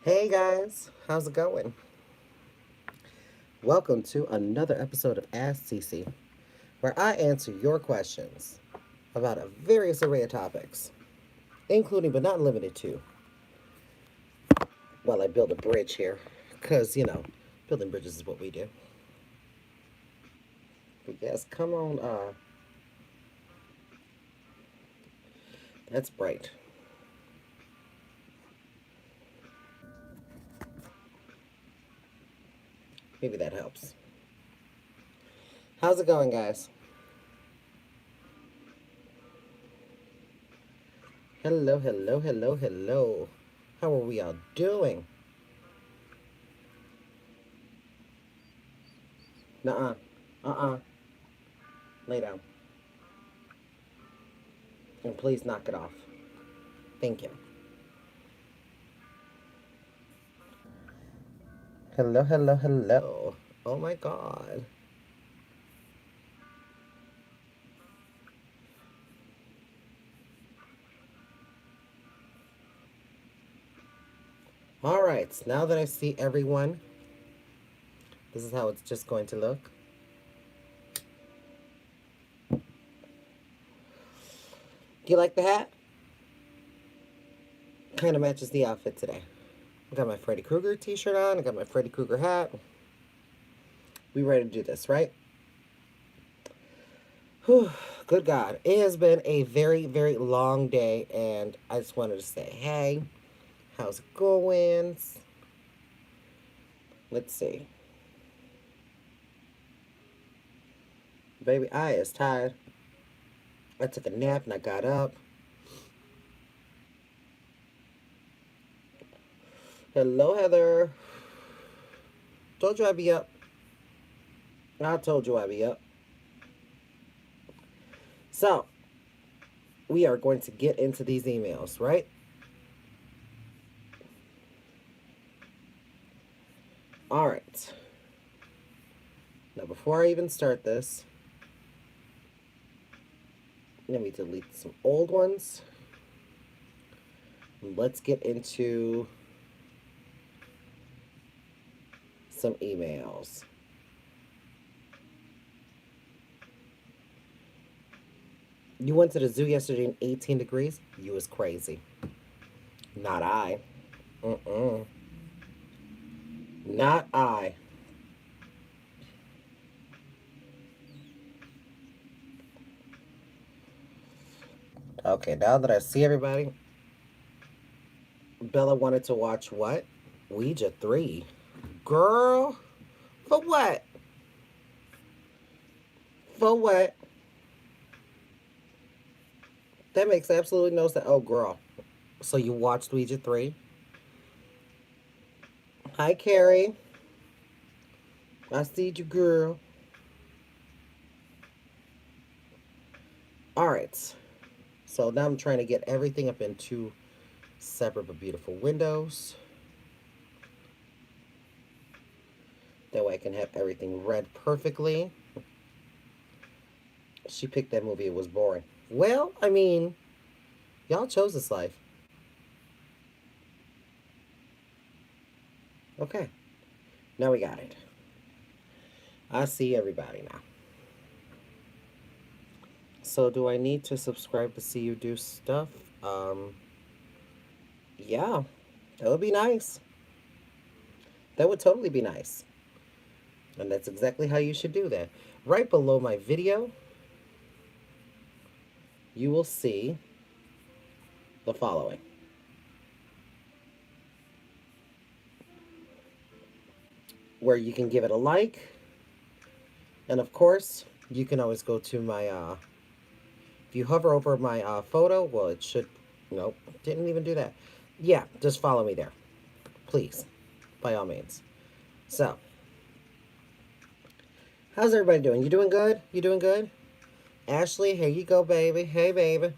Hey guys, how's it going? Welcome to another episode of Ask CeeCee, where I answer your questions about a various array of topics, including but not limited to, while I build a bridge here, because, building bridges is what we do. But yes, come on, that's bright. Maybe that helps. How's it going, guys? Hello, hello, hello, hello. How are we all doing? Nuh-uh. Uh-uh. Lay down. And please knock it off. Thank you. Hello, hello, hello. Oh my god. Alright, now that I see everyone, this is how it's just going to look. Do you like the hat? Kind of matches the outfit today. I got my Freddy Krueger t-shirt on. I got my Freddy Krueger hat. We ready to do this, right? Whew, good God. It has been a very, very long day, and I just wanted to say, hey, how's it going? Let's see. Baby, I is tired. I took a nap and I got up. Hello, Heather. Told you I'd be up. I told you I'd be up. So, we are going to get into these emails, right? All right. Now, before I even start this, let me delete some old ones. Let's get into some emails. You went to the zoo yesterday in 18 degrees? You was crazy. Not I. Mm-mm. Not I. Okay, now that I see everybody, Bella wanted to watch what? Ouija 3. Girl, for what? For what? That makes absolutely no sense. Oh, girl. So you watched Ouija 3? Hi, Carrie. I see you, girl. All right. So now I'm trying to get everything up in two separate but beautiful windows. That way I can have everything read perfectly. She picked that movie. It was boring. Well, I mean, y'all chose this life. Okay. Now we got it. I see everybody now. So do I need to subscribe to see you do stuff? Um, yeah, that would be nice. That would totally be nice. And that's exactly how you should do that. Right below my video, you will see the following. Where you can give it a like. And of course, you can always go to my, if you hover over my photo, well, it should, nope, didn't even do that. Yeah, just follow me there. Please, by all means. So, how's everybody doing? You doing good? You doing good? Ashley, here you go, baby. Hey, baby.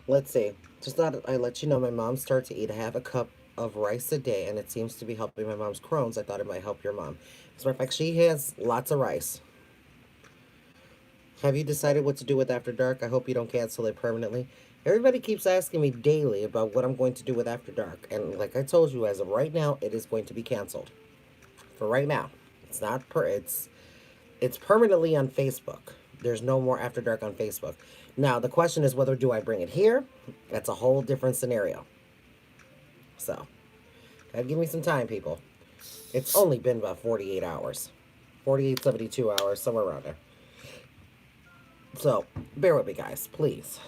Let's see. Just thought I let you know my mom started to eat a half a cup of rice a day, and it seems to be helping my mom's Crohn's. I thought it might help your mom. As a matter of fact, she has lots of rice. Have you decided what to do with After Dark? I hope you don't cancel it permanently. Everybody keeps asking me daily about what I'm going to do with After Dark, and like I told you, as of right now, it is going to be canceled. For right now, it's not per. It's permanently on Facebook. There's no more After Dark on Facebook. Now the question is whether do I bring it here? That's a whole different scenario. So, gotta give me some time, people. It's only been about 48 hours. 48, 72 hours, somewhere around there. So, bear with me, guys, please.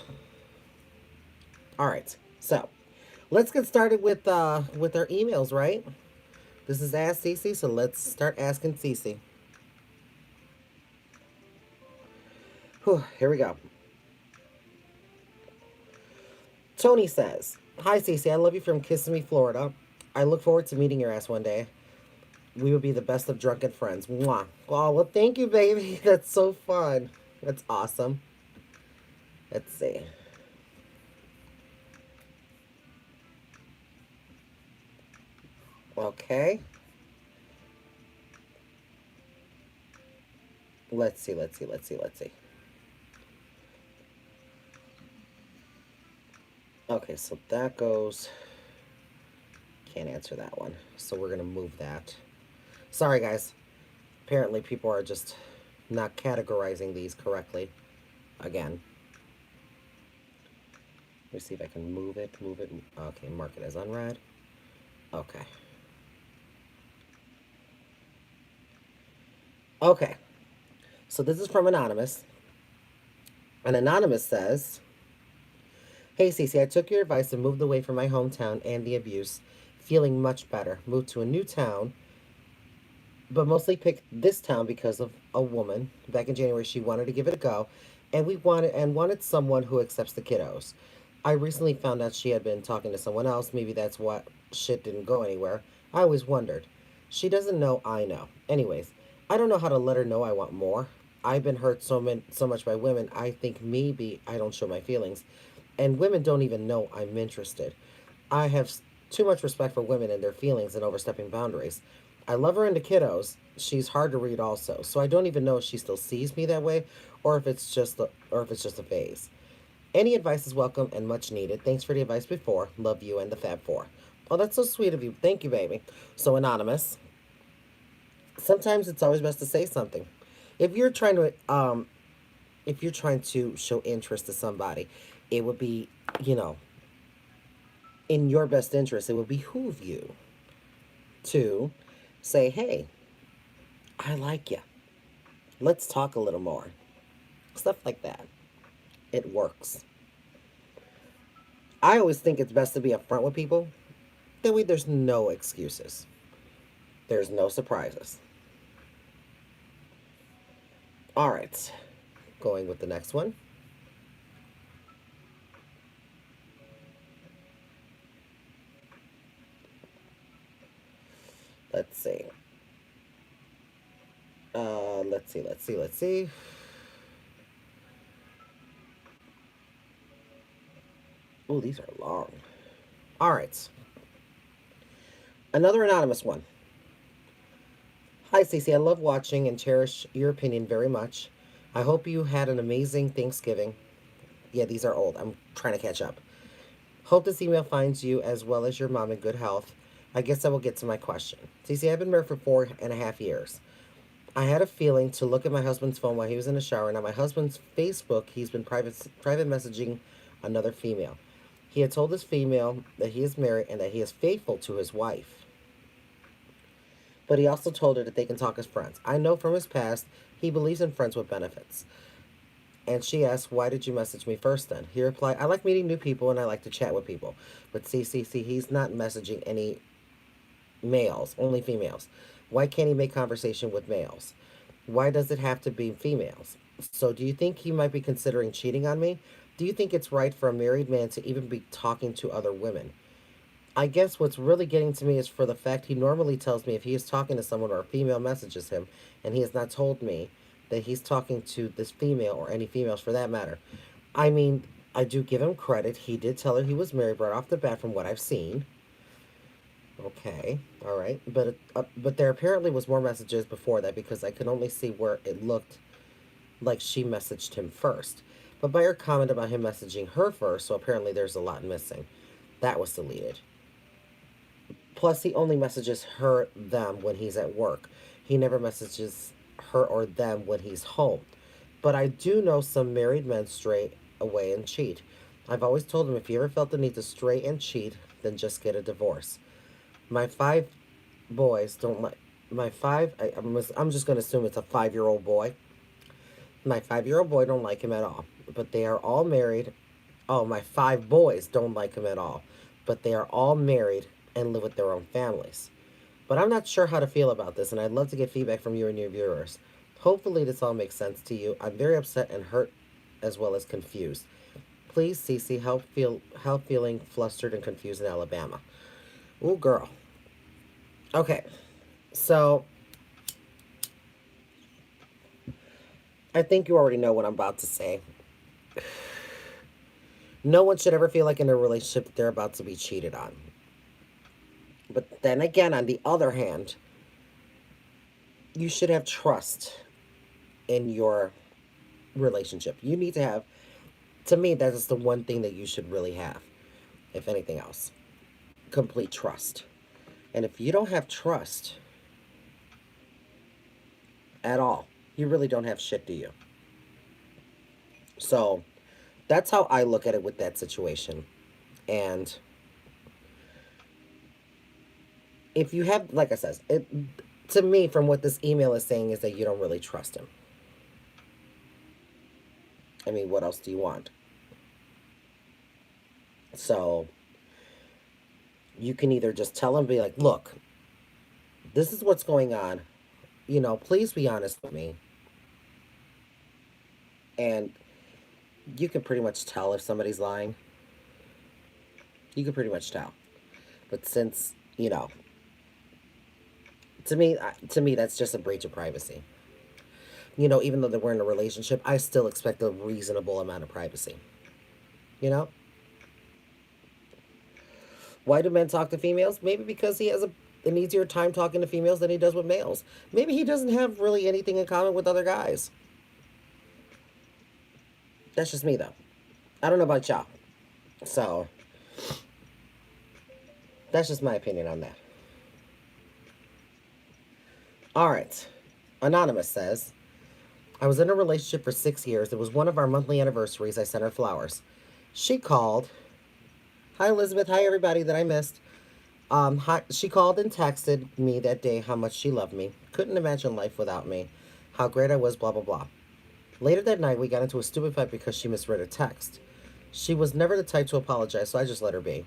All right. So, let's get started with our emails, right? This is Ask CeeCee, so let's start asking CeeCee. Whew, here we go. Tony says, "Hi CeeCee, I love you from Kissimmee, Florida. I look forward to meeting your ass one day. We would be the best of drunken friends. Mwah." Oh, well, thank you, baby. That's so fun. That's awesome. Let's see. Okay. Let's see. Okay, so that goes. Can't answer that one. So we're going to move that. Sorry, guys. Apparently, people are just not categorizing these correctly. Again. Let me see if I can move it. Move it. Okay, mark it as unread. Okay. Okay. So this is from Anonymous. And Anonymous says, "Hey CeeCee, I took your advice and moved away from my hometown and the abuse, feeling much better. Moved to a new town, but mostly picked this town because of a woman. Back in January, she wanted to give it a go, and we wanted someone who accepts the kiddos. I recently found out she had been talking to someone else. Maybe that's what shit didn't go anywhere. I always wondered. She doesn't know I know. Anyways, I don't know how to let her know I want more. I've been hurt so much by women. I think maybe I don't show my feelings, and women don't even know I'm interested. I have too much respect for women and their feelings and overstepping boundaries. I love her into kiddos. She's hard to read also, so I don't even know if she still sees me that way, or if it's just a phase. Any advice is welcome and much needed. Thanks for the advice before. Love you and the Fab Four." Oh, that's so sweet of you. Thank you, baby. So Anonymous, sometimes it's always best to say something. If you're trying to if you're trying to show interest to somebody, it would be, you know, in your best interest, it would behoove you to say, "Hey, I like you. Let's talk a little more." Stuff like that. It works. I always think it's best to be upfront with people. That way, there's no excuses. There's no surprises. All right. Going with the next one. Let's see. Let's see. Oh, these are long. All right. Another anonymous one. "Hi, CeeCee. I love watching and cherish your opinion very much. I hope you had an amazing Thanksgiving." Yeah, these are old. I'm trying to catch up. "Hope this email finds you as well as your mom in good health. I guess I will get to my question. CeeCee, I've been married for 4.5 years. I had a feeling to look at my husband's phone while he was in the shower, and on my husband's Facebook, he's been private messaging another female. He had told this female that he is married and that he is faithful to his wife. But he also told her that they can talk as friends. I know from his past he believes in friends with benefits." And she asked, "Why did you message me first then?" He replied, "I like meeting new people and I like to chat with people. But CCC, he's not messaging any males, only females. Why can't he make conversation with males? Why does it have to be females? So do you think he might be considering cheating on me? Do you think it's right for a married man to even be talking to other women? I guess what's really getting to me is for the fact he normally tells me if he is talking to someone or a female messages him, and he has not told me that he's talking to this female or any females for that matter. I mean, I do give him credit. He did tell her he was married right off the bat from what I've seen. Okay, all right, but there apparently was more messages before that because I could only see where it looked like she messaged him first. But by her comment about him messaging her first, so apparently there's a lot missing. That was deleted. Plus, he only messages her, them when he's at work. He never messages her or them when he's home. But I do know some married men stray away and cheat. I've always told him if you ever felt the need to stray and cheat, then just get a divorce. My five boys don't like my five. I'm just going to assume it's a 5 year old boy. My 5 year old boy don't like him at all, but they are all married. Oh, my five boys don't like him at all, but they are all married and live with their own families. But I'm not sure how to feel about this, and I'd love to get feedback from you and your viewers. Hopefully, this all makes sense to you. I'm very upset and hurt, as well as confused. Please, CeeCee, help feeling flustered and confused in Alabama. Ooh, girl. Okay, so I think you already know what I'm about to say. No one should ever feel like in a relationship that they're about to be cheated on. But then again, on the other hand, you should have trust in your relationship. You need to have, to me, that is the one thing that you should really have, if anything else. Complete trust. And if you don't have trust at all, you really don't have shit, do you? So that's how I look at it with that situation. And if you have, like I said, to me, from what this email is saying, is that you don't really trust him. I mean, what else do you want? So you can either just tell him, be like, look, this is what's going on. Please be honest with me. And you can pretty much tell if somebody's lying. You can pretty much tell. But since, to me, that's just a breach of privacy. Even though they were in a relationship, I still expect a reasonable amount of privacy. You know? Why do men talk to females? Maybe because he has an easier time talking to females than he does with males. Maybe he doesn't have really anything in common with other guys. That's just me, though. I don't know about y'all. So, that's just my opinion on that. All right. Anonymous says, I was in a relationship for 6 years. It was one of our monthly anniversaries. I sent her flowers. She called. Hi, Elizabeth. Hi, everybody that I missed. She called and texted me that day how much she loved me. Couldn't imagine life without me. How great I was, blah, blah, blah. Later that night, we got into a stupid fight because she misread a text. She was never the type to apologize, so I just let her be.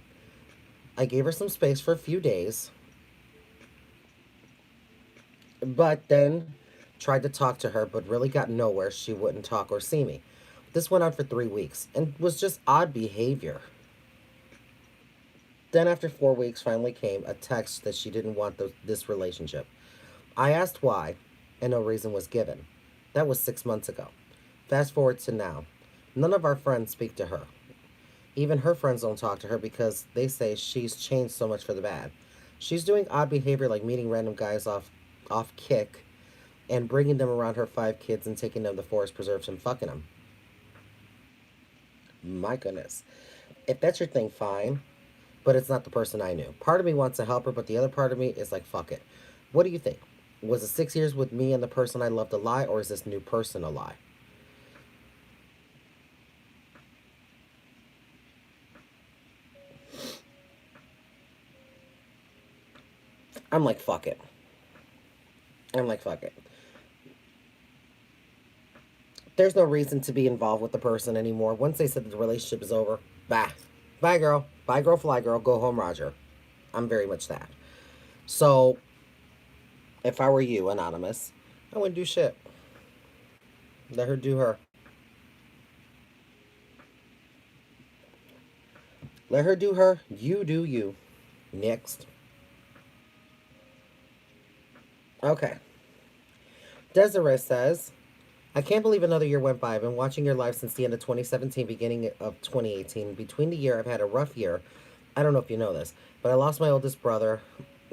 I gave her some space for a few days, but then tried to talk to her, but really got nowhere. She wouldn't talk or see me. This went on for 3 weeks and was just odd behavior. Then, after 4 weeks, finally came a text that she didn't want this relationship. I asked why, and no reason was given. That was 6 months ago. Fast forward to now. None of our friends speak to her. Even her friends don't talk to her because they say she's changed so much for the bad. She's doing odd behavior like meeting random guys off kick and bringing them around her 5 kids and taking them to forest preserves and fucking them. My goodness. If that's your thing, fine. But it's not the person I knew. Part of me wants to help her, but the other part of me is like, fuck it. What do you think? Was it 6 years with me and the person I loved a lie, or is this new person a lie? I'm like, fuck it. I'm like, fuck it. There's no reason to be involved with the person anymore. Once they said that the relationship is over, bye. Bye, girl. Bye, girl, fly, girl. Go home, Roger. I'm very much that. So, if I were you, Anonymous, I wouldn't do shit. Let her do her. Let her do her. You do you. Next. Okay. Desiree says, I can't believe another year went by. I've been watching your live since the end of 2017, beginning of 2018. Between the year, I've had a rough year. I don't know if you know this, but I lost my oldest brother,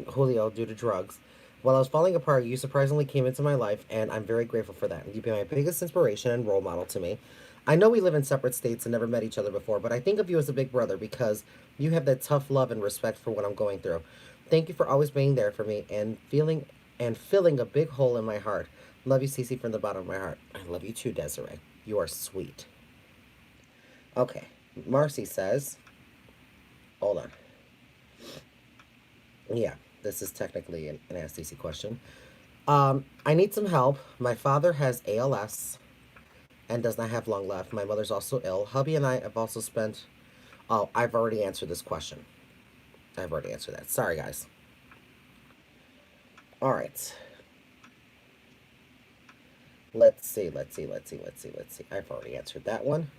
Julio, due to drugs. While I was falling apart, you surprisingly came into my life, and I'm very grateful for that. You've been my biggest inspiration and role model to me. I know we live in separate states and never met each other before, but I think of you as a big brother because you have that tough love and respect for what I'm going through. Thank you for always being there for me and filling a big hole in my heart. Love you, CeeCee, from the bottom of my heart. I love you too, Desiree. You are sweet. Okay, Marcy says, hold on. Yeah, this is technically an Ask CeeCee question. I need some help. My father has ALS and does not have long left. My mother's also ill. Hubby and I have also spent. Oh, I've already answered this question. I've already answered that. Sorry, guys. All right. Let's see. I've already answered that one.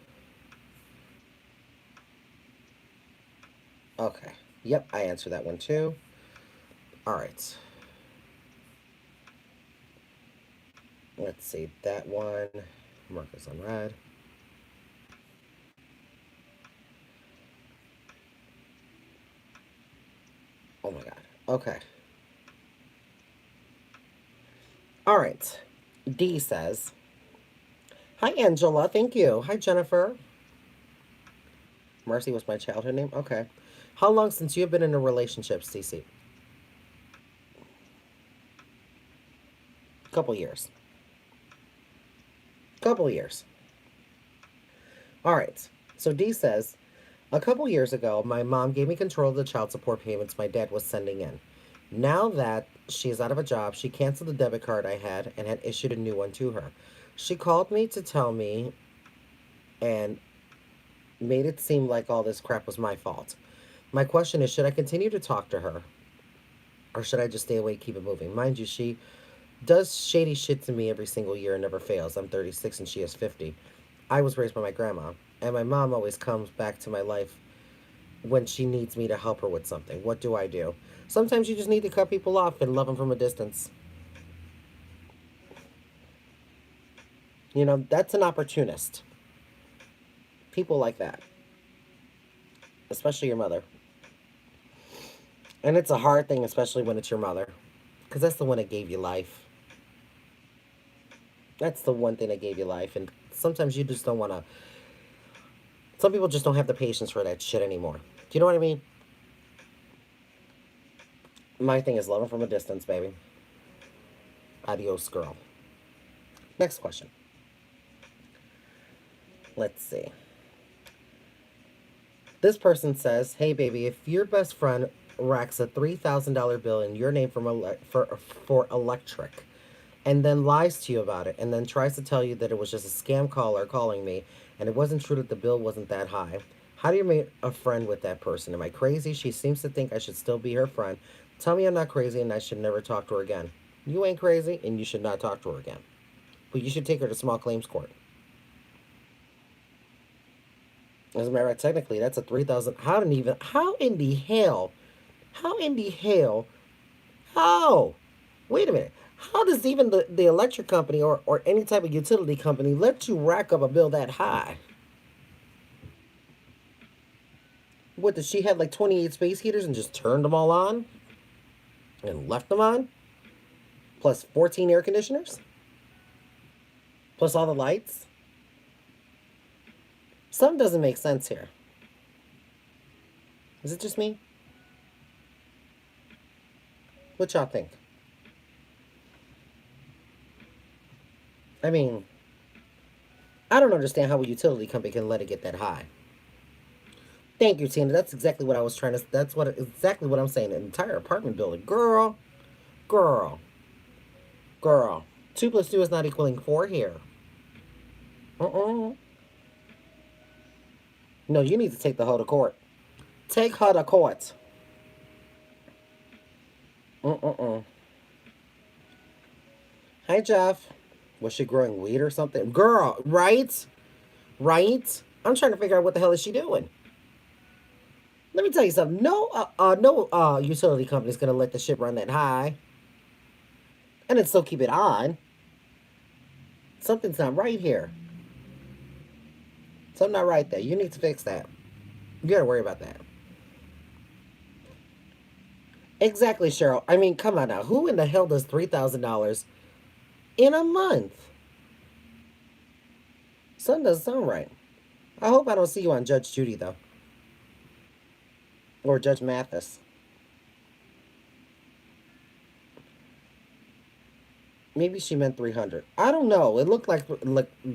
Okay. Yep, I answered that one too. All right. Let's see. That one. Mark this on red. Oh my God. Okay. All right. D says, hi, Angela. Thank you. Hi, Jennifer. Marcy was my childhood name. Okay. How long since you have been in a relationship, CeeCee? Couple years. Couple years. All right. So D says, a couple years ago, my mom gave me control of the child support payments my dad was sending in. Now that she is out of a job, she canceled the debit card I had and had issued a new one to her. She called me to tell me and made it seem like all this crap was my fault. My question is, should I continue to talk to her or should I just stay away, keep it moving? Mind you, she does shady shit to me every single year and never fails. I'm 36 and she is 50. I was raised by my grandma, and my mom always comes back to my life when she needs me to help her with something. What do I do? Sometimes you just need to cut people off and love them from a distance. You know, that's an opportunist. People like that, especially your mother. And it's a hard thing, especially when it's your mother, because that's the one that gave you life. That's the one thing that gave you life. And sometimes you just don't want to. Some people just don't have the patience for that shit anymore. Do you know what I mean? My thing is love them from a distance, baby. Adios, girl. Next question. Let's see. This person says, "Hey, baby, if your best friend racks a $3,000 bill in your name for electric, and then lies to you about it, and then tries to tell you that it was just a scam caller calling me, and it wasn't true that the bill wasn't that high, how do you make a friend with that person? Am I crazy? She seems to think I should still be her friend. Tell me I'm not crazy and I should never talk to her again. You ain't crazy, and you should not talk to her again. But you should take her to small claims court." As a matter of fact, technically, that's a 3,000. How in the hell? How in the hell? How? Wait a minute. How does even the electric company or any type of utility company let you rack up a bill that high? What, did she have like 28 space heaters and just turned them all on and left them on? Plus 14 air conditioners? Plus all the lights? Something doesn't make sense here. Is it just me? What y'all think? I mean, I don't understand how a utility company can let it get that high. Thank you, Tina. That's exactly what I was trying to. Exactly what I'm saying. An entire apartment building, girl, girl, girl. 2 plus 2 is not equaling 4 here. No, you need to take the hoe to court. Take her to court. Hi, Jeff. Was she growing weed or something? Girl, right? Right? I'm trying to figure out what the hell is she doing. Let me tell you something. No utility company's gonna let the shit run that high, and then still keep it on. Something's not right here. Something not right there. You need to fix that. You gotta worry about that. Exactly, Cheryl. I mean, come on now. Who in the hell does $3,000 in a month? Something doesn't sound right. I hope I don't see you on Judge Judy, though. Or Judge Mathis. Maybe she meant 300. I don't know. It looked like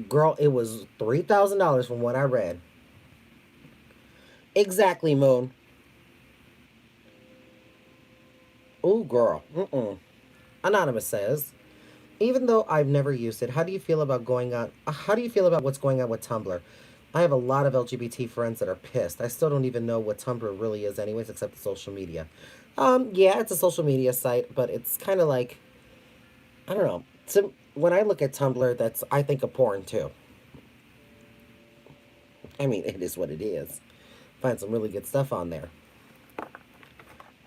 girl, it was $3,000 from what I read. Exactly, Moon. Ooh, girl. Mm-mm. Anonymous says, even though I've never used it, how do you feel about going on? How do you feel about what's going on with Tumblr? I have a lot of LGBT friends that are pissed. I still don't even know what Tumblr really is, anyways, except the social media. Yeah, it's a social media site, but it's kind of like I don't know. So when I look at Tumblr, that's I think of porn too. I mean, it is what it is. Find some really good stuff on there.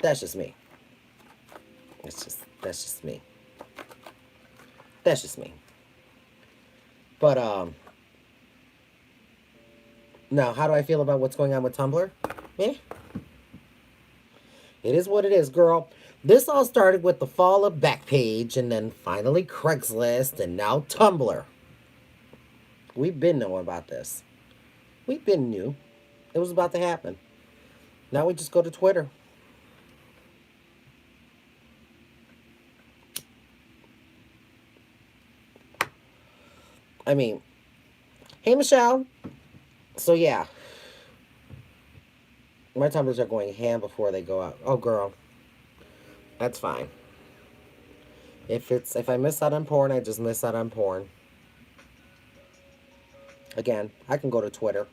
That's just me. That's just me. That's just me. But now how do I feel about what's going on with Tumblr? Eh, it is what it is, girl. This all started with the fall of Backpage and then finally Craigslist and now Tumblr. We've been knowing about this. We've been new. It was about to happen. Now we just go to Twitter. I mean, hey Michelle. So yeah, my Tumblrs are going ham before they go out. Oh girl, that's fine. If I miss out on porn, I just miss out on porn. Again, I can go to Twitter.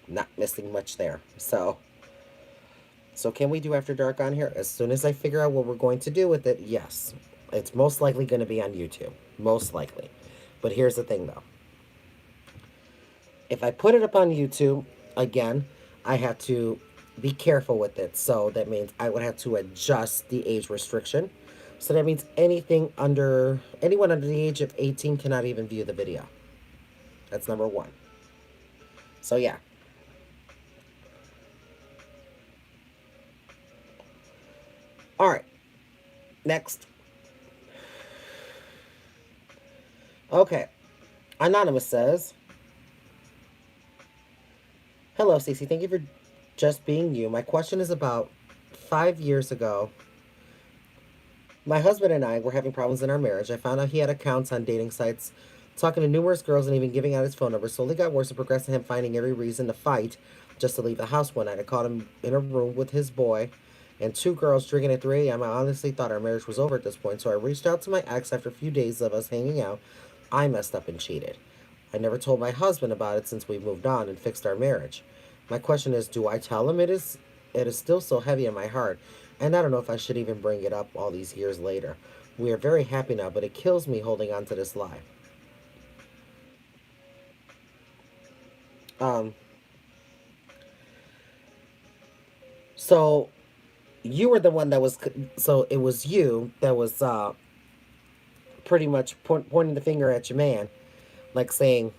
Not missing much there. So can we do After Dark on here? As soon as I figure out what we're going to do with it, yes. It's most likely going to be on YouTube. Most likely. But here's the thing though. If I put it up on YouTube, again, I have to be careful with it. So that means I would have to adjust the age restriction. So that means anyone under the age of 18 cannot even view the video. That's number one. So yeah. All right. Next. Okay. Anonymous says, hello, CeeCee. Thank you for just being you. My question is about 5 years ago. My husband and I were having problems in our marriage. I found out he had accounts on dating sites, talking to numerous girls and even giving out his phone number. Slowly got worse and progressed to him finding every reason to fight just to leave the house one night. I caught him in a room with his boy and two girls drinking at 3 a.m. I honestly thought our marriage was over at this point, so I reached out to my ex after a few days of us hanging out. I messed up and cheated. I never told my husband about it since we moved on and fixed our marriage. My question is, do I tell him it is still so heavy in my heart? And I don't know if I should even bring it up all these years later. We are very happy now, but it kills me holding on to this lie. Um, so you were the one that was, so it was you that was pretty much pointing the finger at your man, like saying,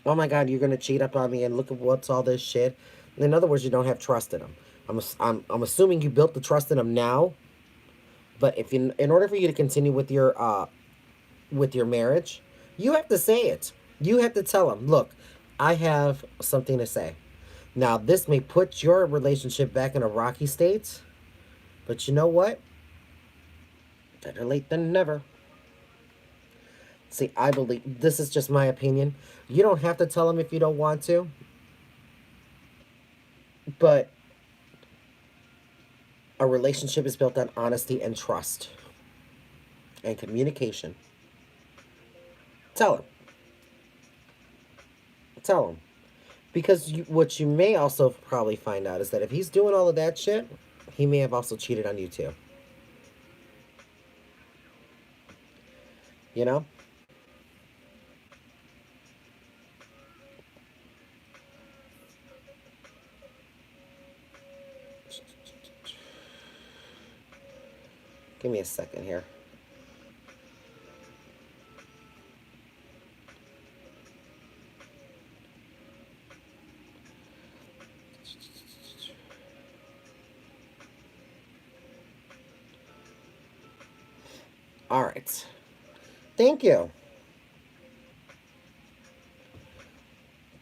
oh my God, you're going to cheat up on me and look at what's all this shit. In other words, you don't have trust in him. I'm assuming you built the trust in him now, but if you, in order for you to continue with your marriage, you have to say it. You have to tell him, look, I have something to say. Now, this may put your relationship back in a rocky state, but you know what? Better late than never. See, I believe this is just my opinion. You don't have to tell him if you don't want to, but a relationship is built on honesty and trust and communication. Tell him. Tell him. Because what you may also probably find out is that if he's doing all of that shit, he may have also cheated on you too. You know? Give me a second here. All right. Thank you,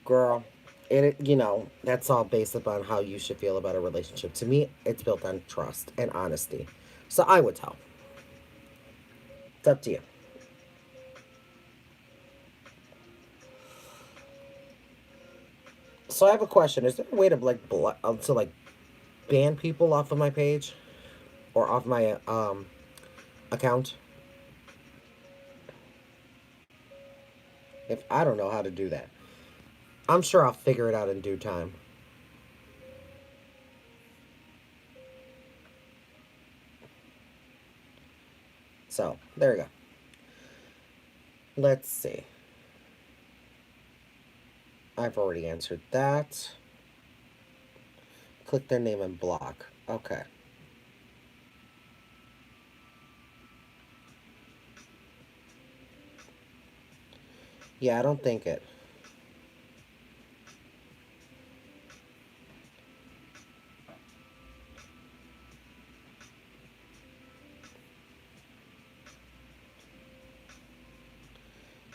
girl. That's all based upon how you should feel about a relationship. To me, it's built on trust and honesty. So I would tell. It's up to you. So I have a question. Is there a way to like ban people off of my page or off my account? If I don't know how to do that, I'm sure I'll figure it out in due time. So there you go. Let's see. I've already answered that. Click their name and block. Okay. Yeah, I don't think it.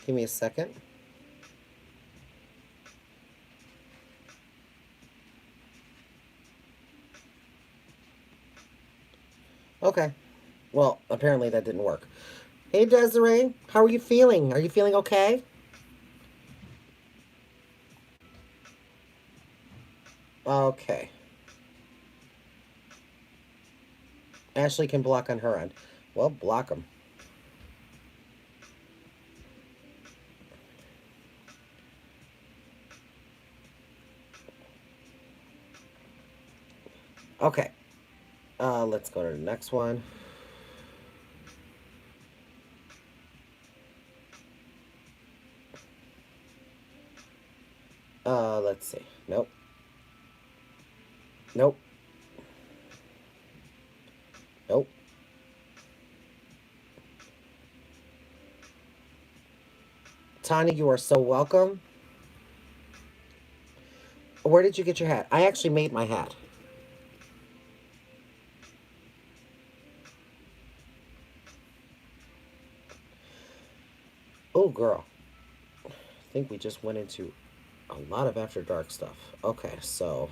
Give me a second. Okay. Well, apparently that didn't work. Hey, Desiree. How are you feeling? Are you feeling okay? Okay. Ashley can block on her end. Well, block them. Okay. Let's go to the next one. Let's see. Nope. Nope. Nope. Tanya, you are so welcome. Where did you get your hat? I actually made my hat. Oh, girl. I think we just went into a lot of After Dark stuff. Okay, so.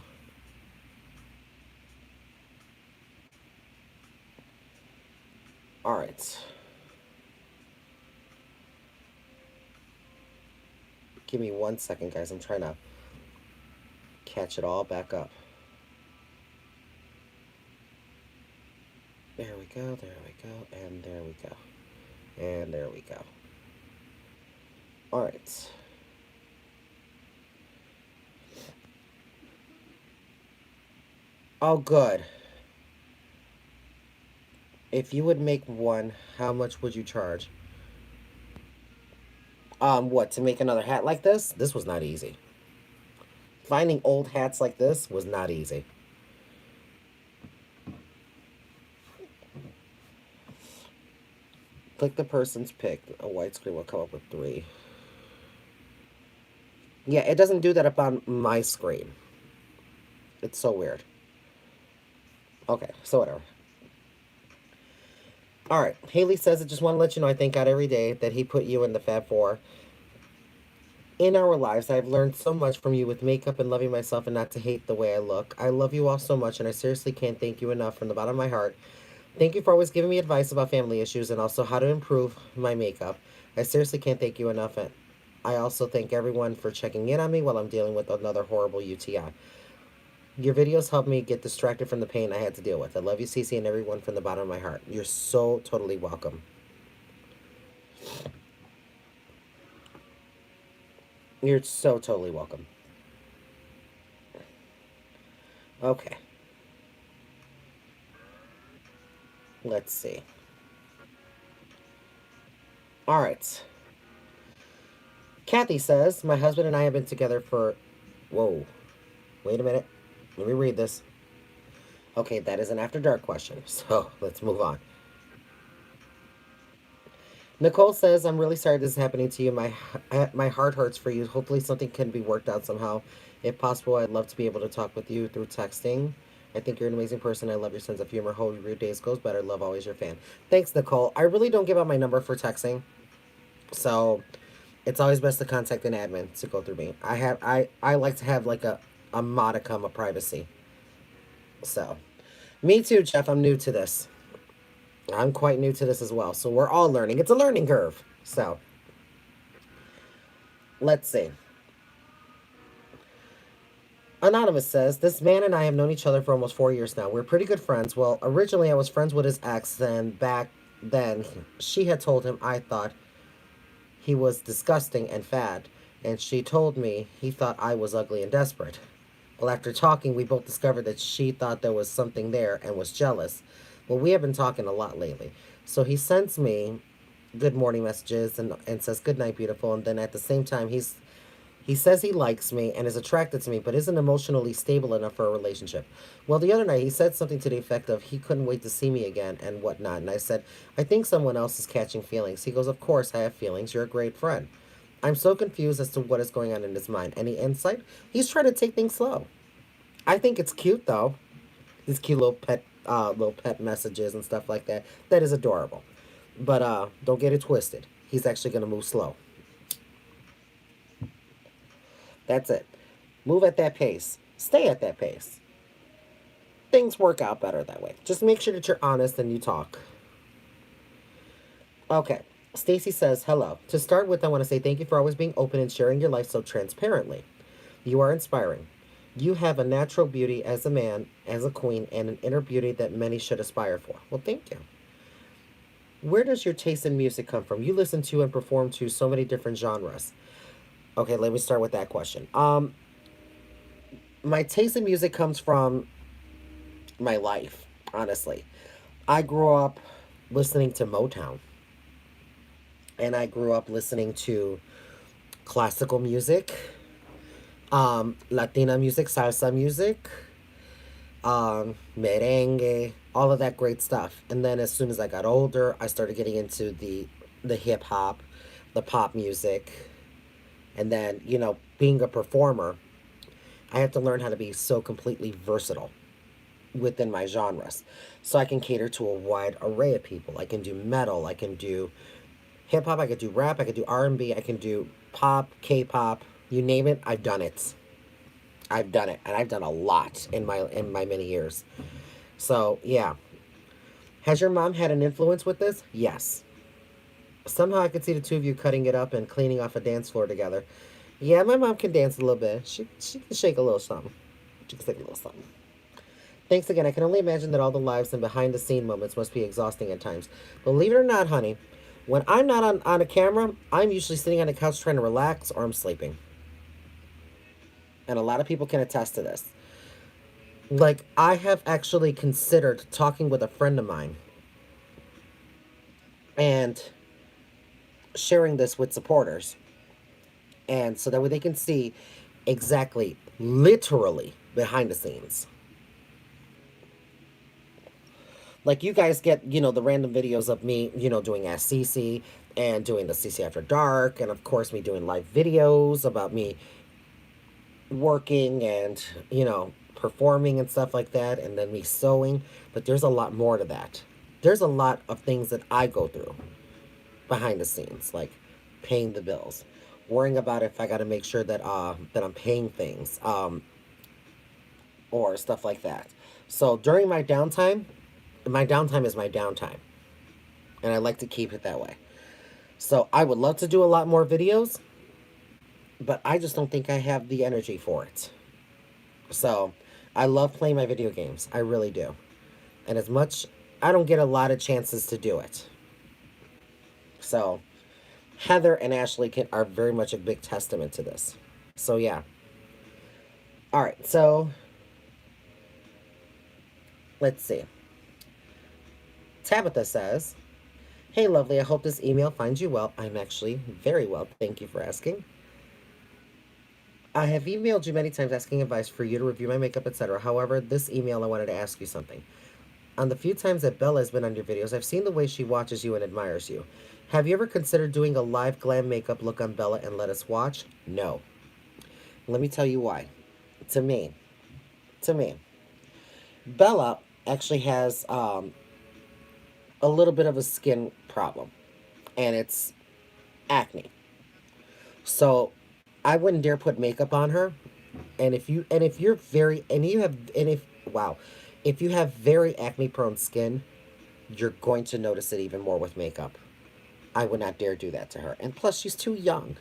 All right. Give me 1 second, guys. I'm trying to catch it all back up. There we go, there we go, and there we go. And there we go. All right. Oh, good. If you would make one, how much would you charge? What, to make another hat like this? This was not easy. Finding old hats like this was not easy. Click the person's pick. A white screen will come up with three. Yeah, it doesn't do that up on my screen. It's so weird. Okay, so whatever. All right. Haley says, I just want to let you know I thank God every day that He put you in the Fab Four in our lives. I've learned so much from you with makeup and loving myself and not to hate the way I look. I love you all so much, and I seriously can't thank you enough from the bottom of my heart. Thank you for always giving me advice about family issues and also how to improve my makeup. I seriously can't thank you enough. And I also thank everyone for checking in on me while I'm dealing with another horrible UTI. Your videos helped me get distracted from the pain I had to deal with. I love you, CeeCee, and everyone from the bottom of my heart. You're so totally welcome. You're so totally welcome. Okay, let's see. All right. Kathy says, my husband and I have been together for. Whoa. Wait a minute. Let me read this. Okay, that is an After Dark question. So let's move on. Nicole says, I'm really sorry this is happening to you. My heart hurts for you. Hopefully, something can be worked out somehow. If possible, I'd love to be able to talk with you through texting. I think you're an amazing person. I love your sense of humor. Hope your days goes better. Love, always your fan. Thanks, Nicole. I really don't give out my number for texting, so it's always best to contact an admin to go through me. I like to have like a modicum of privacy. So, me too, Jeff. I'm new to this. I'm quite new to this as well. So we're all learning. It's a learning curve. So, let's see. Anonymous says, this man and I have known each other for almost 4 years now. We're pretty good friends. Well, originally I was friends with his ex, and back then she had told him I thought he was disgusting and fat, and she told me he thought I was ugly and desperate. Well, after talking, we both discovered that she thought there was something there and was jealous. Well, we have been talking a lot lately. So he sends me good morning messages and says, good night, beautiful. And then at the same time, he says he likes me and is attracted to me, but isn't emotionally stable enough for a relationship. Well, the other night he said something to the effect of he couldn't wait to see me again and whatnot. And I said, I think someone else is catching feelings. He goes, of course I have feelings. You're a great friend. I'm so confused as to what is going on in his mind. Any insight? He's trying to take things slow. I think it's cute though. These cute little pet messages and stuff like that. That is adorable. But don't get it twisted. He's actually gonna move slow. That's it. Move at that pace. Stay at that pace. Things work out better that way. Just make sure that you're honest and you talk. Okay. Stacy says, hello. To start with, I want to say thank you for always being open and sharing your life so transparently. You are inspiring. You have a natural beauty as a man, as a queen, and an inner beauty that many should aspire for. Well, thank you. Where does your taste in music come from? You listen to and perform to so many different genres. Okay, let me start with that question. My taste in music comes from my life, honestly. I grew up listening to Motown, and I grew up listening to classical music, Latina music, salsa music, merengue, all of that great stuff. And then as soon as I got older, I started getting into the hip hop, the pop music, and then being a performer, I have to learn how to be so completely versatile within my genres, so I can cater to a wide array of people. I can do metal, I can do hip hop, I can do rap, I can do R&B, I can do pop, K-pop, you name it, I've done it. I've done it, and I've done a lot in my many years. So yeah, has your mom had an influence with this? Yes. Somehow I could see the two of you cutting it up and cleaning off a dance floor together. Yeah, my mom can dance a little bit. She can shake a little something. She can shake a little something. Thanks again. I can only imagine that all the lives and behind the scene moments must be exhausting at times. Believe it or not, honey, when I'm not on a camera, I'm usually sitting on the couch trying to relax or I'm sleeping. And a lot of people can attest to this. Like, I have actually considered talking with a friend of mine and sharing this with supporters. And so that way they can see exactly, literally, behind the scenes. Like you guys get, the random videos of me, doing Ask CeeCee and doing the CeeCee After Dark, and of course me doing live videos about me working and, performing and stuff like that, and then me sewing. But there's a lot more to that. There's a lot of things that I go through behind the scenes, like paying the bills, worrying about if I got to make sure that I'm paying things, or stuff like that. So during my downtime is my downtime, and I like to keep it that way. So I would love to do a lot more videos, but I just don't think I have the energy for it. So I love playing my video games. I really do. And as much, I don't get a lot of chances to do it. So Heather and Ashley are very much a big testament to this. So yeah. All right. So let's see. Tabitha says, hey, lovely, I hope this email finds you well. I'm actually very well. Thank you for asking. I have emailed you many times asking advice for you to review my makeup, etc. However, this email I wanted to ask you something. On the few times that Bella has been on your videos, I've seen the way she watches you and admires you. Have you ever considered doing a live glam makeup look on Bella and let us watch? No. Let me tell you why. To me, Bella actually has a little bit of a skin problem, and it's acne. So I wouldn't dare put makeup on her. And if you're very and you have and if wow, if you have very acne prone skin, you're going to notice it even more with makeup. I would not dare do that to her. And plus, she's too young.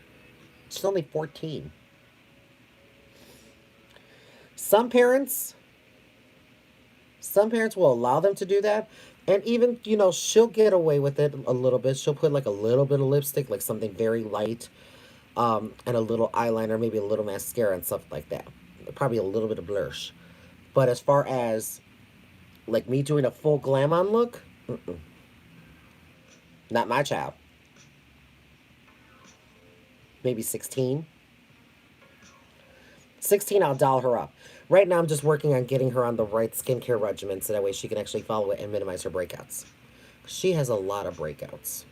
She's only 14. Some parents, some parents will allow them to do that. And even, she'll get away with it a little bit. She'll put like a little bit of lipstick, like something very light, and a little eyeliner, maybe a little mascara and stuff like that. Probably a little bit of blush. But as far as like me doing a full glam on look, not my child. Maybe 16. 16, I'll doll her up. Right now, I'm just working on getting her on the right skincare regimen so that way she can actually follow it and minimize her breakouts. She has a lot of breakouts.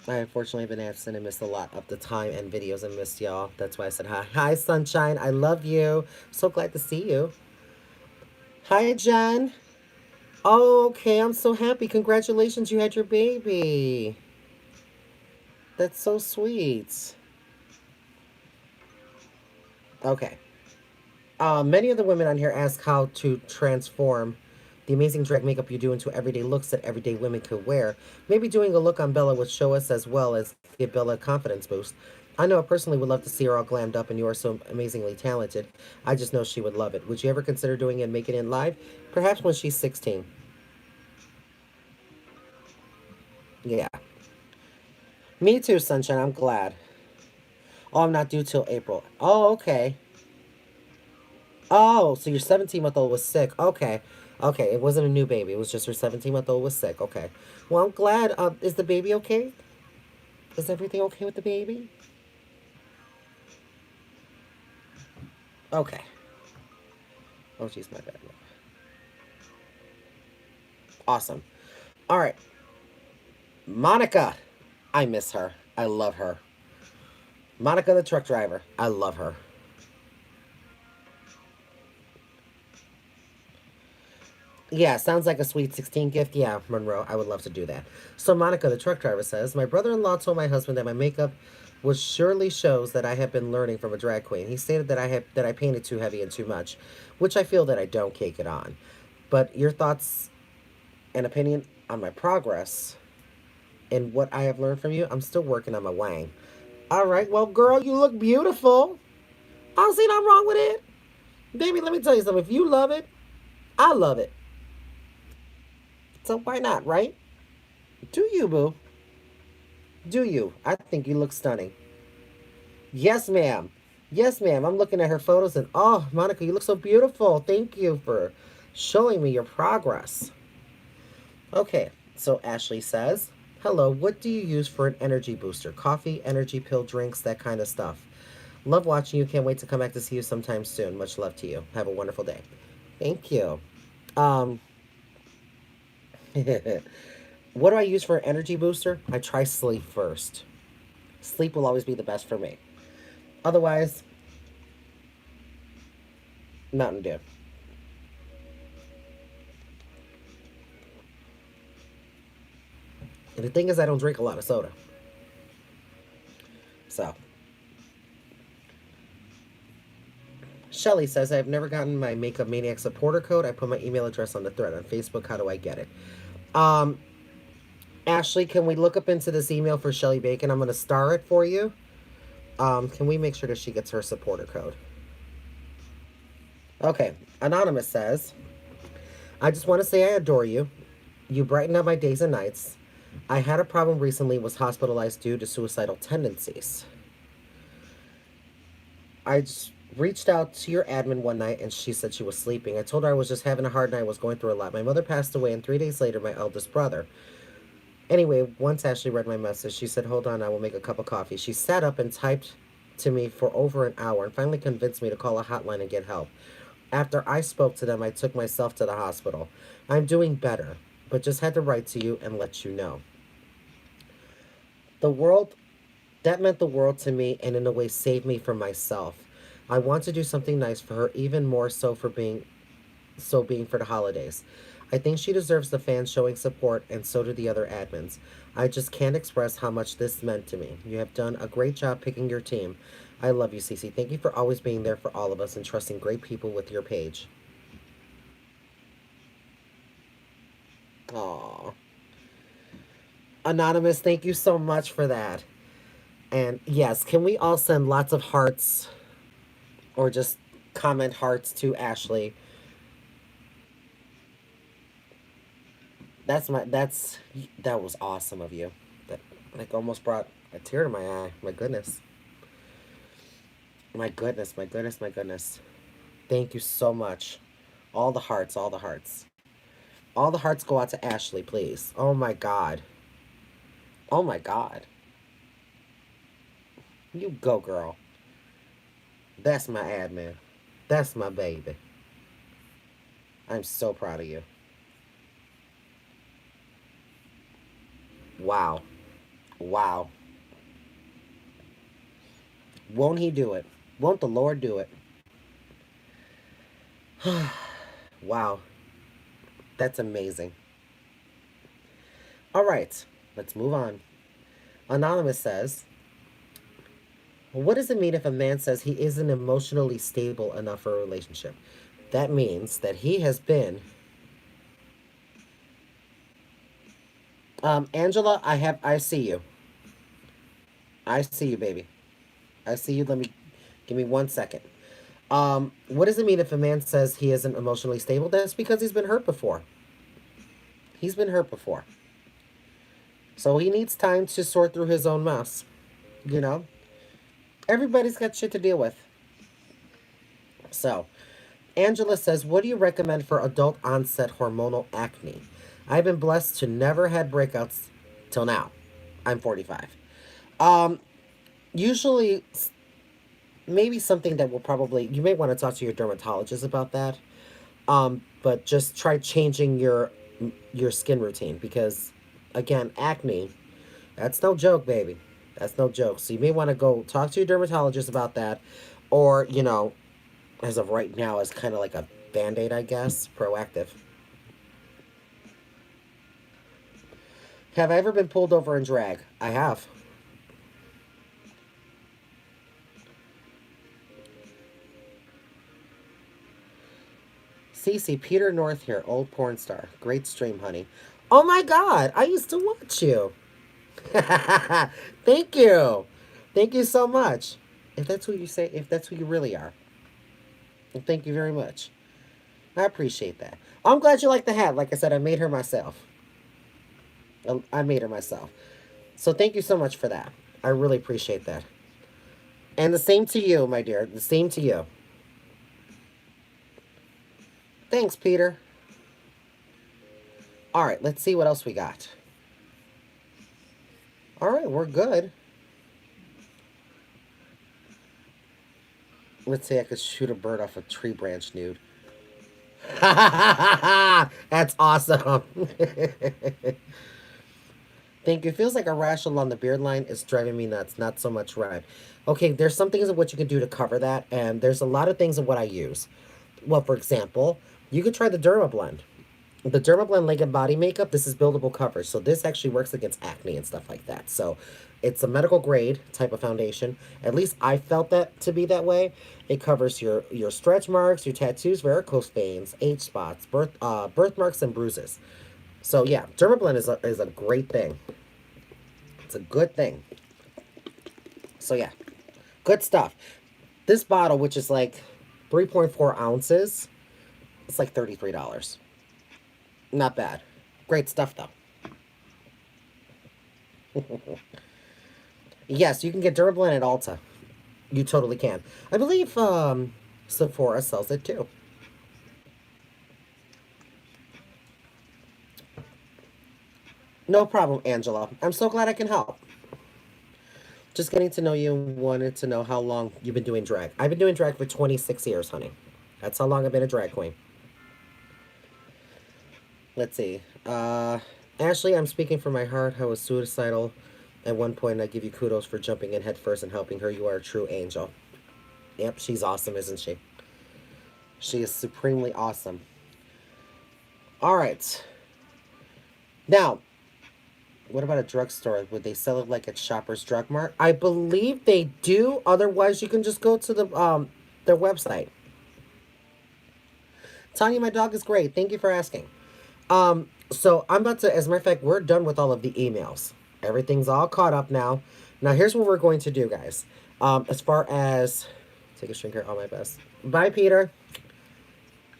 I unfortunately have been absent and missed a lot of the time and videos and missed y'all. That's why I said hi. Hi, Sunshine. I love you. So glad to see you. Hi, Jen. Oh, okay. I'm so happy. Congratulations. You had your baby. That's so sweet. Okay. Many of the women on here ask how to transform the amazing drag makeup you do into everyday looks that everyday women could wear. Maybe doing a look on Bella would show us as well as give Bella a confidence boost. I know I personally would love to see her all glammed up and you are so amazingly talented. I just know she would love it. Would you ever consider doing it and making it live? Perhaps when she's 16. Yeah. Me too, Sunshine. I'm glad. Oh, I'm not due till April. Oh, okay. Oh, so your 17-month-old was sick. Okay. Okay, it wasn't a new baby. It was just her 17-month-old was sick. Okay. Well, I'm glad. Is the baby okay? Is everything okay with the baby? Okay. Oh, jeez, my bad. Awesome. All right. Monica. I miss her. I love her. Monica the truck driver. I love her. Yeah, sounds like a sweet 16 gift. Yeah, Monroe, I would love to do that. So Monica, the truck driver, says, my brother-in-law told my husband that my makeup was surely shows that I have been learning from a drag queen. He stated that I painted too heavy and too much, which I feel that I don't cake it on. But your thoughts and opinion on my progress and what I have learned from you, I'm still working on my wang. All right, well, girl, you look beautiful. I don't see nothing wrong with it. Baby, let me tell you something. If you love it, I love it. So why not, right? Do you, boo? Do you? I think you look stunning. Yes, ma'am. Yes, ma'am. I'm looking at her photos and oh, Monica, you look so beautiful. Thank you for showing me your progress. Okay, so Ashley says, hello, what do you use for an energy booster? Coffee, energy pill drinks, that kind of stuff. Love watching you. Can't wait to come back to see you sometime soon. Much love to you. Have a wonderful day. Thank you. Um, what do I use for an energy booster? I try sleep first. Sleep will always be the best for me. Otherwise, Mountain Dew. And the thing is, I don't drink a lot of soda. So, Shelly says, I've never gotten my Makeup Maniac supporter code. I put my email address on the thread on Facebook. How do I get it? Um, Ashley, can we look up into this email for Shelly Bacon? I'm going to star it for you. Can we make sure that she gets her supporter code? Okay. Anonymous says, I just want to say I adore you. You brighten up my days and nights. I had a problem recently, was hospitalized due to suicidal tendencies. I just reached out to your admin one night and she said she was sleeping. I told her I was just having a hard night, was going through a lot. My mother passed away, and 3 days later, my eldest brother. Anyway, once Ashley read my message, she said, hold on, I will make a cup of coffee. She sat up and typed to me for over an hour and finally convinced me to call a hotline and get help. After I spoke to them, I took myself to the hospital. I'm doing better, but just had to write to you and let you know. The world, that meant the world to me and in a way saved me from myself. I want to do something nice for her, even more so being for the holidays. I think she deserves the fans showing support, and so do the other admins. I just can't express how much this meant to me. You have done a great job picking your team. I love you, CeeCee. Thank you for always being there for all of us and trusting great people with your page. Aww. Anonymous, thank you so much for that. And yes, can we all send lots of hearts or just comment hearts to Ashley? That was awesome of you. That like almost brought a tear to my eye. My goodness. My goodness, my goodness, my goodness. Thank you so much. All the hearts, all the hearts. All the hearts go out to Ashley, please. Oh my god. Oh my god. You go, girl. That's my admin. That's my baby. I'm so proud of you. Wow. Wow. Won't he do it? Won't the Lord do it? Wow. That's amazing. All right. Let's move on. Anonymous says, what does it mean if a man says he isn't emotionally stable enough for a relationship? That means that he has been. Angela, I see you. I see you, baby. I see you. Give me 1 second. What does it mean if a man says he isn't emotionally stable? That's because he's been hurt before. He's been hurt before. So he needs time to sort through his own mess. You know? Everybody's got shit to deal with. So, Angela says, what do you recommend for adult onset hormonal acne? I've been blessed to never had breakouts till now. I'm 45. Um, Usually, maybe something that will probably, you may want to talk to your dermatologist about that. But just try changing your skin routine because, again, acne, that's no joke, baby. That's no joke. So you may want to go talk to your dermatologist about that, or as of right now, as kind of like a band-aid, I guess, proactive. Have I ever been pulled over in drag? I have. CeeCee, Peter North here, old porn star. Great stream, honey. Oh my god, I used to watch you. Thank you. Thank you so much. If that's who you say, if that's who you really are. Well, thank you very much. I appreciate that. I'm glad you like the hat. Like I said, I made her myself. I made her myself. So thank you so much for that. I really appreciate that. And the same to you, my dear. The same to you. Thanks, Peter. All right, let's see what else we got. All right, we're good. Let's say I could shoot a bird off a tree branch nude. That's awesome. Thank you. It feels like a rash along the beard line is driving me nuts. Not so much red. Okay, there's some things of what you can do to cover that, and there's a lot of things of what I use. Well, for example, you could try the Derma Blend. The Derma Blend Leg and Body Makeup, this is buildable coverage. So this actually works against acne and stuff like that. So it's a medical grade type of foundation. At least I felt that to be that way. It covers your stretch marks, your tattoos, varicose veins, age spots, birthmarks, and bruises. So yeah, Derma Blend is a great thing. It's a good thing. So yeah, good stuff. This bottle, which is like 3.4 ounces, it's like $33. Not bad. Great stuff, though. Yes, you can get Durablan at Ulta. You totally can. I believe Sephora sells it too. No problem, Angela. I'm so glad I can help. Just getting to know you, wanted to know how long you've been doing drag. I've been doing drag for 26 years, honey. That's how long I've been a drag queen. Let's see. Ashley, I'm speaking from my heart. I was suicidal at one point. I give you kudos for jumping in head first and helping her. You are a true angel. Yep, she's awesome, isn't she? She is supremely awesome. All right. Now, what about a drugstore? Would they sell it like at Shoppers Drug Mart? I believe they do. Otherwise, you can just go to their website. Tanya, my dog is great. Thank you for asking. So I'm about to, as a matter of fact, we're done with all of the emails. Everything's all caught up now. Now here's what we're going to do, guys. As far as take a shrinker, all my best. Bye, Peter.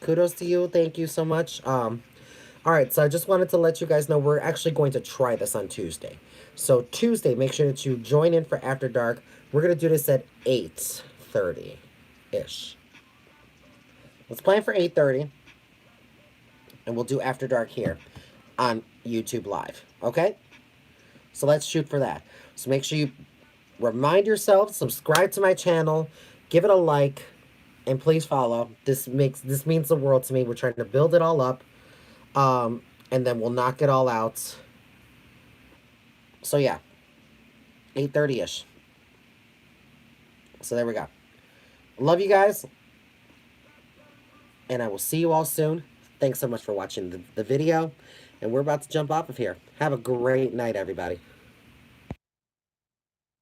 Kudos to you. Thank you so much. All right, so I just wanted to let you guys know we're actually going to try this on Tuesday. So Tuesday, make sure that you join in for After Dark. We're gonna do this at 8:30 ish. Let's plan for 8:30, and we'll do After Dark here on YouTube Live. Okay? So let's shoot for that. So make sure you remind yourself, subscribe to my channel, give it a like, and please follow. This means the world to me. We're trying to build it all up. And then we'll knock it all out. So yeah, 8:30 ish. So there we go. Love you guys, and I will see you all soon. Thanks so much for watching the video, and we're about to jump off of here. Have a great night, everybody.